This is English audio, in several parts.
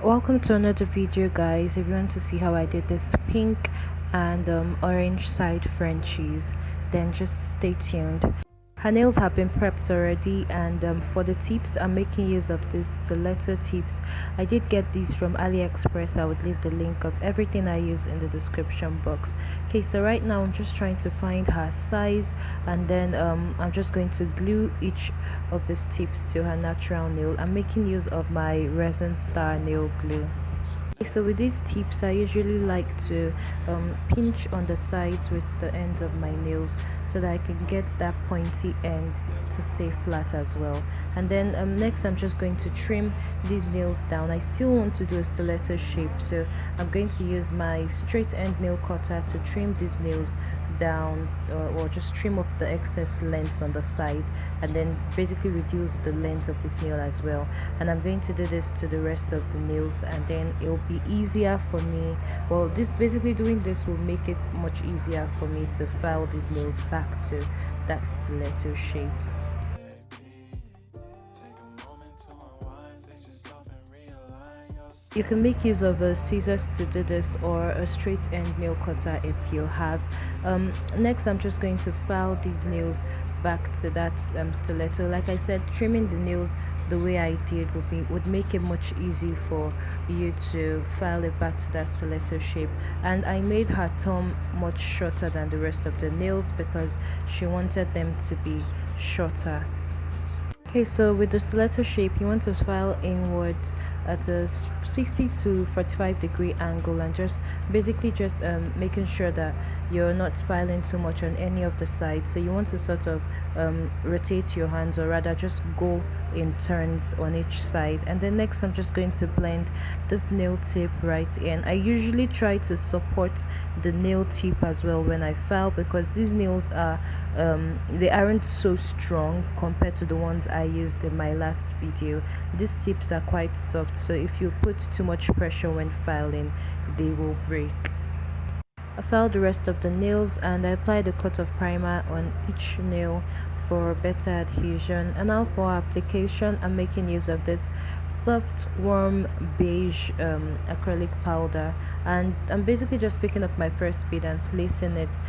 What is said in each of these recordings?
Welcome to another video, guys. If you want to see how I did this pink and orange side Frenchies, then just stay tuned. Her nails have been prepped already, and for the tips, I'm making use of this stiletto tips. I did get these from AliExpress. I would leave the link of everything I use in the description box. Okay, so right now I'm just trying to find her size, and then I'm just going to glue each of these tips to her natural nail. I'm making use of my resin star nail glue. So with these tips, I usually like to pinch on the sides with the ends of my nails so that I can get that pointy end to stay flat as well. And then next I'm just going to trim these nails down. I still want to do a stiletto shape, so I'm going to use my straight end nail cutter to trim these nails down, or just trim off the excess lengths on the side, and then basically reduce the length of this nail as well. And I'm going to do this to the rest of the nails, and then it'll be easier for me. Well, this basically doing this will make it much easier for me to file these nails back to that stiletto shape. You can make use of a scissors to do this, or a straight end nail cutter if you have. Next I'm just going to file these nails back to that stiletto. Like I said, trimming the nails the way I did would make it much easy for you to file it back to that stiletto shape. And I made her thumb much shorter than the rest of the nails because she wanted them to be shorter. Okay, so with the stiletto shape, you want to file inwards at a 60 to 45-degree angle, and just basically just making sure that you're not filing too much on any of the sides. So you want to sort of rotate your hands, or rather just go in turns on each side. And then next I'm just going to blend this nail tip right in. I usually try to support the nail tip as well when I file, because these nails are they aren't so strong compared to the ones I used in my last video. These tips are quite soft, so if you put too much pressure when filing, they will break. I filed the rest of the nails, and I applied a coat of primer on each nail for better adhesion. And now for application, I'm making use of this soft warm beige acrylic powder, and I'm basically just picking up my first bead and placing it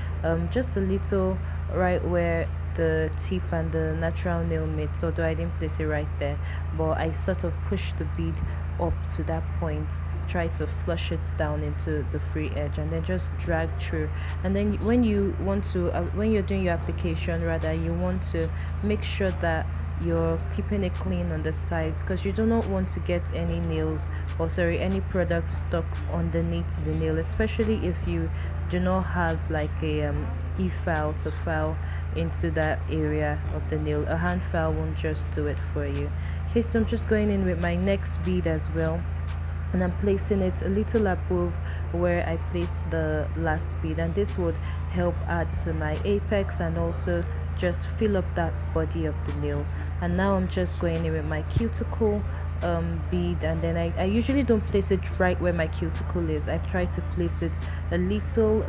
just a little right where the tip and the natural nail meet, although I didn't place it right there, but I sort of pushed the bead up to that point, try to flush it down into the free edge, and then just drag through. And then when you want to when you're doing your application, rather, you want to make sure that you're keeping it clean on the sides, because you do not want to get any nails, or sorry, any product stuck underneath the nail, especially if you do not have like a e-file to file into that area of the nail. A hand file won't just do it for you. Okay, so I'm just going in with my next bead as well, and I'm placing it a little above where I placed the last bead, and this would help add to my apex and also just fill up that body of the nail. And now I'm just going in with my cuticle bead, and then I usually don't place it right where my cuticle is. I try to place it a little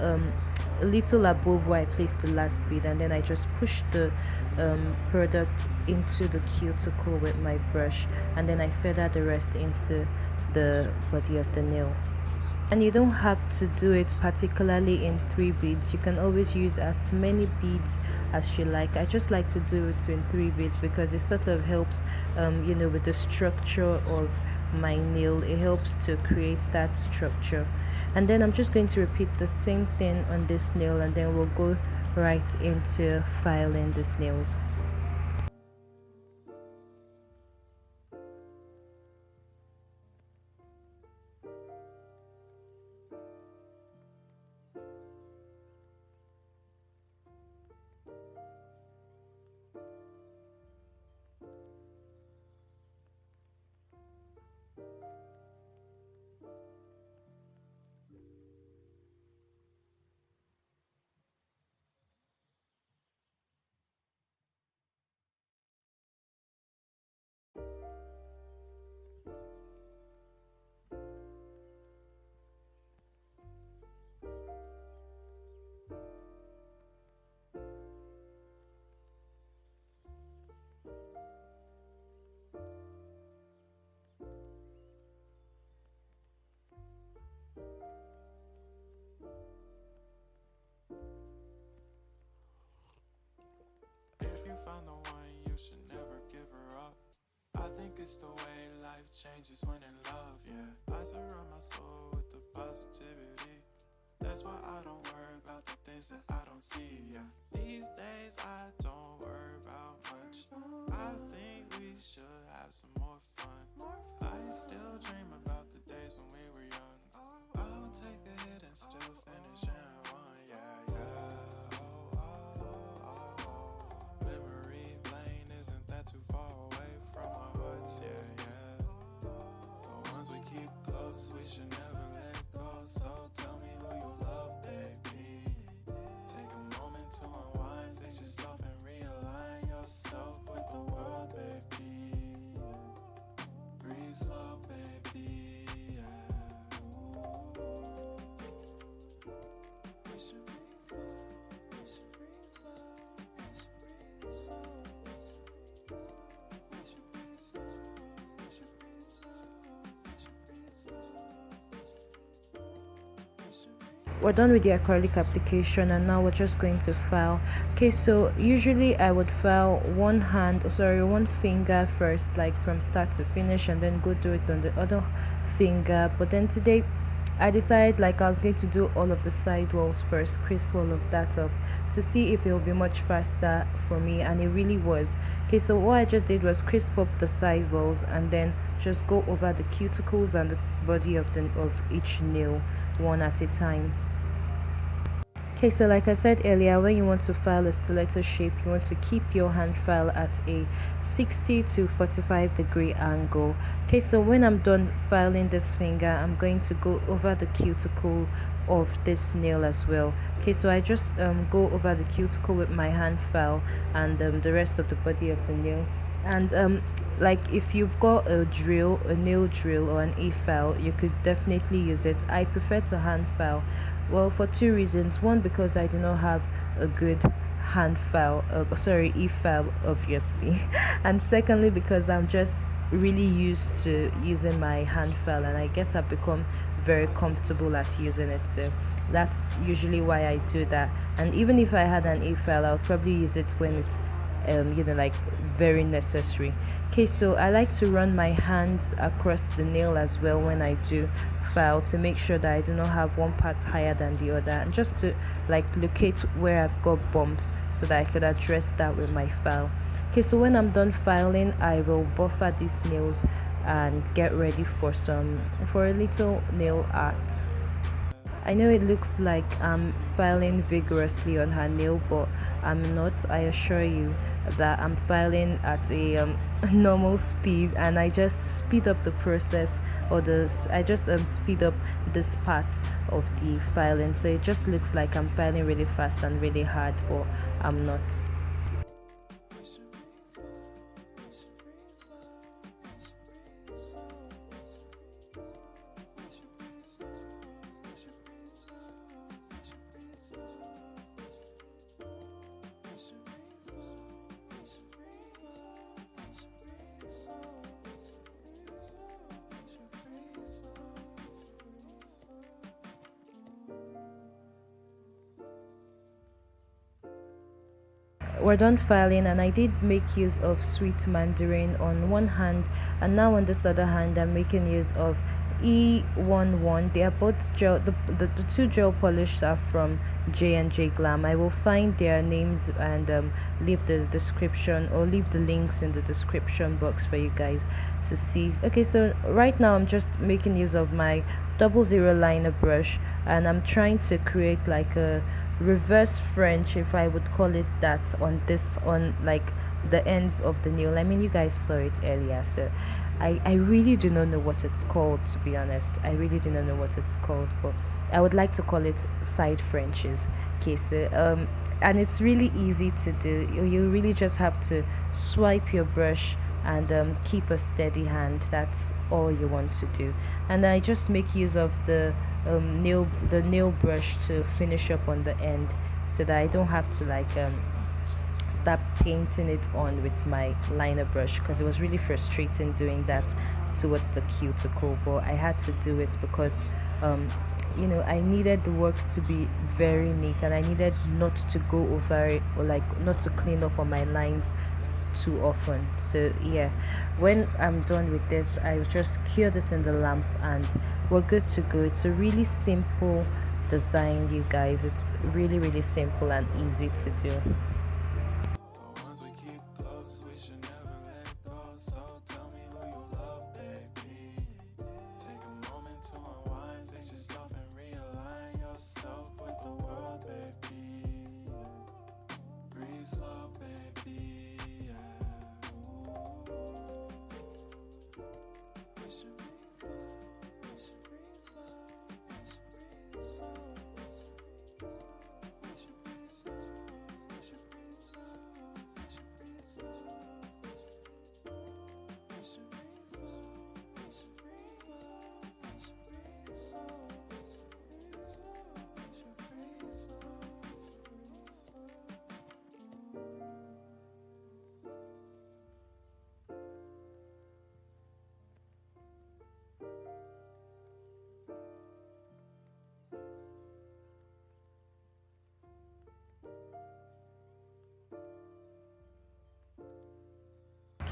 above where I placed the last bead, and then I just push the product into the cuticle with my brush, and then I feather the rest into the body of the nail. And you don't have to do it particularly in 3 beads. You can always use as many beads as you like. I just like to do it in 3 beads because it sort of helps with the structure of my nail. It helps to create that structure. And then I'm just going to repeat the same thing on this nail, and then we'll go right into filing these nails. it's the way life changes when in love, yeah. I surround my soul with the positivity. That's why I don't worry about the things that I don't see, yeah. These days I don't worry about much. I think we should have some more fun. I still dream about the days when we were young. I'll take a hit and still finish in one, yeah, yeah. Memory lane isn't that too far away from our hearts, yeah, yeah. The ones we keep close, we should never let go. So tell me who you love, baby. Take a moment to unwind, fix yourself and realign yourself with the world, baby. Breathe slow, baby, yeah. We should breathe slow, we should breathe slow, we should breathe slow. We should breathe slow, we should breathe slow, we should breathe slow. We're done with the acrylic application and now we're just going to file. Okay, so usually I would file one finger first, like from start to finish, and then go do it on the other finger. But then today I decided like I was going to do all of the side walls first, crisp all of that up to see if it will be much faster for me, and it really was. Okay, so what I just did was crisp up the side walls and then just go over the cuticles and the body of each nail one at a time. Okay, so like I said earlier, when you want to file a stiletto shape, you want to keep your hand file at a 60 to 45 degree angle. Okay, so when I'm done filing this finger, I'm going to go over the cuticle of this nail as well. Okay, so I just go over the cuticle with my hand file and the rest of the body of the nail. And like if you've got a nail drill or an e-file, you could definitely use it. I prefer to hand file, well, for two reasons. One, because I do not have a good e-file, obviously. And secondly, because I'm just really used to using my hand file, and I guess I've become very comfortable at using it. So that's usually why I do that. And even if I had an e-file, I'll probably use it when it's like very necessary. Okay, so I like to run my hands across the nail as well when I do file, to make sure that I do not have one part higher than the other, and just to like locate where I've got bumps so that I could address that with my file. Okay, so when I'm done filing, I will buffer these nails and get ready for a little nail art. I know it looks like I'm filing vigorously on her nail, but I'm not. I assure you that I'm filing at a normal speed, and I just speed up the process, I just speed up this part of the filing, so it just looks like I'm filing really fast and really hard, but I'm not. We're done filing, and I did make use of sweet mandarin on one hand, and now on this other hand I'm making use of E11. They are both gel. The two gel polishes are from J&J Glam. I will find their names and leave the description, or leave the links in the description box for you guys to see. Okay, so right now I'm just making use of my 00 liner brush, and I'm trying to create like a reverse French, if I would call it that, on like the ends of the nail. I mean, you guys saw it earlier, so I really do not know what it's called, to be honest. I really do not know what it's called, but I would like to call it side Frenches. Okay, so and it's really easy to do. You really just have to swipe your brush and keep a steady hand. That's all you want to do. And I just make use of the nail brush to finish up on the end, so that I don't have to like start painting it on with my liner brush, because it was really frustrating doing that towards the cuticle. But I had to do it because I needed the work to be very neat, and I needed not to go over it, or like not to clean up on my lines too often. So yeah, when I'm done with this, I just cure this in the lamp and we're good to go. It's a really simple design, you guys. It's really really simple and easy to do. The ones we keep close, we should never let go. So tell me who you love, baby. Take a moment to unwind, fix yourself and realign yourself with the world, baby. Breathe slow, baby. Yeah. Ooh. We should breathe slow. We should breathe slow. We should breathe slow. We should breathe slow. We should breathe slow. We should breathe slow. We should breathe slow. We should breathe slow. We should breathe slow. We should breathe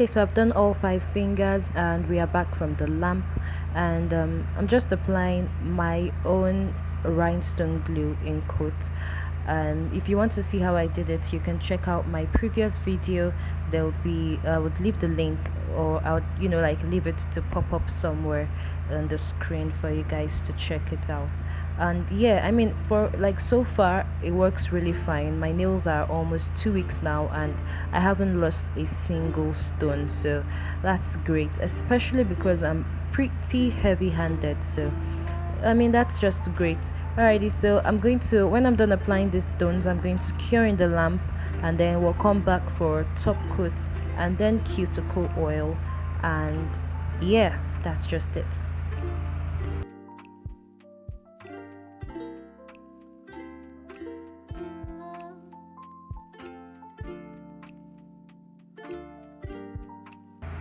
Okay, so I've done all 5 fingers and we are back from the lamp, and I'm just applying my own rhinestone glue in coat. And if you want to see how I did it, you can check out my previous video. There'll be, I would leave the link, or I would, like leave it to pop up somewhere on the screen for you guys to check it out. And yeah, I mean, for like so far it works really fine. My nails are almost 2 weeks now and I haven't lost a single stone, so that's great, especially because I'm pretty heavy handed. So I mean, that's just great. Alrighty, so I'm going to, when I'm done applying these stones, I'm going to cure in the lamp, and then we'll come back for top coat and then cuticle oil. And yeah, that's just it.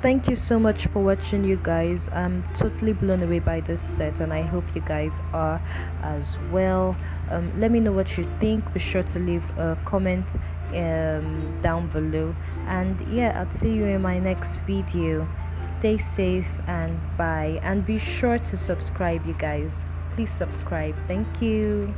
Thank you so much for watching, you guys. I'm totally blown away by this set and I hope you guys are as well. Let me know what you think. Be sure to leave a comment down below, and yeah, I'll see you in my next video. Stay safe and bye, and be sure to subscribe, you guys. Please subscribe. Thank you.